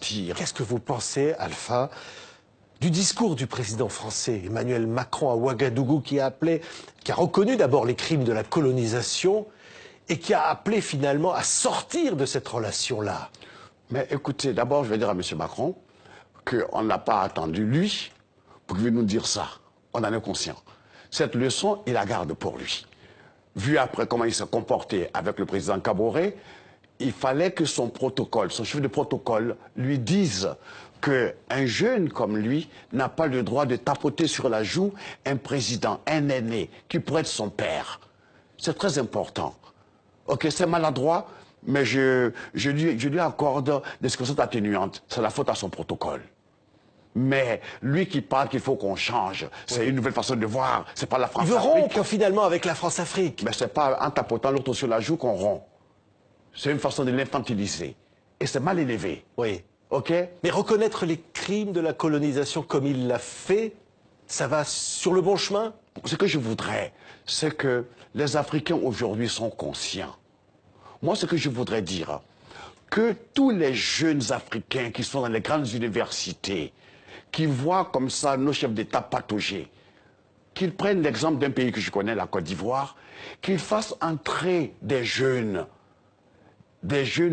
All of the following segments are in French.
sortir. Qu'est-ce que vous pensez, Alpha, du discours du président français Emmanuel Macron à Ouagadougou qui a reconnu d'abord les crimes de la colonisation et qui a appelé finalement à sortir de cette relation-là? Mais écoutez, d'abord, je vais dire à M. Macron qu'on n'a pas attendu lui pour qu'il vienne nous dire ça. On en est conscient. Cette leçon, il la garde pour lui. Vu après comment il s'est comporté avec le président Kaboré, il fallait que son protocole, son chef de protocole, lui dise qu'un jeune comme lui n'a pas le droit de tapoter sur la joue un président, un aîné, qui pourrait être son père. C'est très important. Ok, c'est maladroit, mais je lui accorde des circonstances atténuantes. C'est la faute à son protocole. Mais lui qui parle qu'il faut qu'on change, c'est une nouvelle façon de voir. C'est pas la France. Il veut rompre finalement avec la France-Afrique. Mais c'est pas en tapotant l'autre sur la joue qu'on rompt. C'est une façon de l'infantiliser. Et c'est mal élevé. Oui. Ok? Mais reconnaître les crimes de la colonisation comme il l'a fait, ça va sur le bon chemin? Ce que je voudrais, c'est que les Africains aujourd'hui sont conscients. Moi, ce que je voudrais dire, que tous les jeunes Africains qui sont dans les grandes universités, qui voient comme ça nos chefs d'État patauger, qu'ils prennent l'exemple d'un pays que je connais, la Côte d'Ivoire, qu'ils fassent entrer des jeunes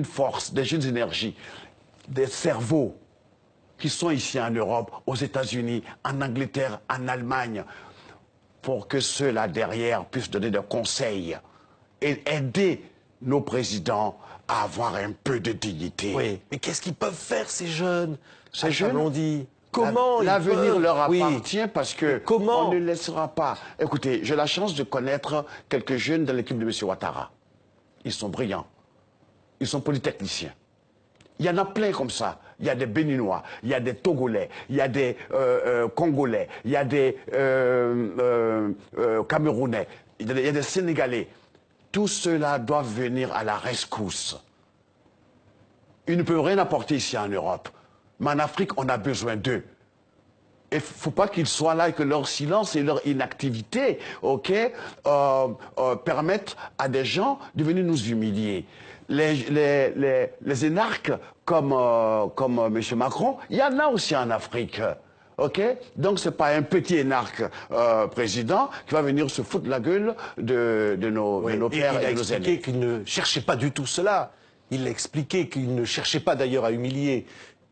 forces, des jeunes énergies, des cerveaux qui sont ici en Europe, aux États-Unis, en Angleterre, en Allemagne, pour que ceux-là derrière puissent donner des conseils et aider nos présidents à avoir un peu de dignité. Oui. Mais qu'est-ce qu'ils peuvent faire, ces jeunes? Ces jeunes, on dit. Comment l'avenir leur Oui. appartient parce que Comment on ne laissera pas. Écoutez, j'ai la chance de connaître quelques jeunes de l'équipe de M. Ouattara. Ils sont brillants. Ils sont polytechniciens. Il y en a plein comme ça. Il y a des Béninois, il y a des Togolais, il y a des Congolais, il y a des Camerounais, il y a des Sénégalais. Tous ceux-là doivent venir à la rescousse. Ils ne peuvent rien apporter ici en Europe. Mais en Afrique, on a besoin d'eux. Il ne faut pas qu'ils soient là et que leur silence et leur inactivité, permettent à des gens de venir nous humilier. Les énarques comme M. Macron, il y en a aussi en Afrique. Donc ce n'est pas un petit énarque président qui va venir se foutre la gueule de nos pères et de nos aînés. Il a expliqué qu'il ne cherchait pas du tout cela. Il a expliqué qu'il ne cherchait pas d'ailleurs à humilier,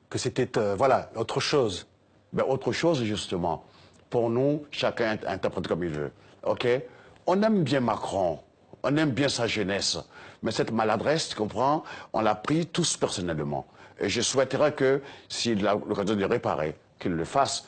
que c'était, voilà, autre chose. Ben, autre chose, justement. Pour nous, chacun interprète comme il veut. On aime bien Macron, on aime bien sa jeunesse, mais cette maladresse, tu comprends, on l'a pris tous personnellement. Et je souhaiterais que, s'il a l'occasion de réparer, qu'il le fasse.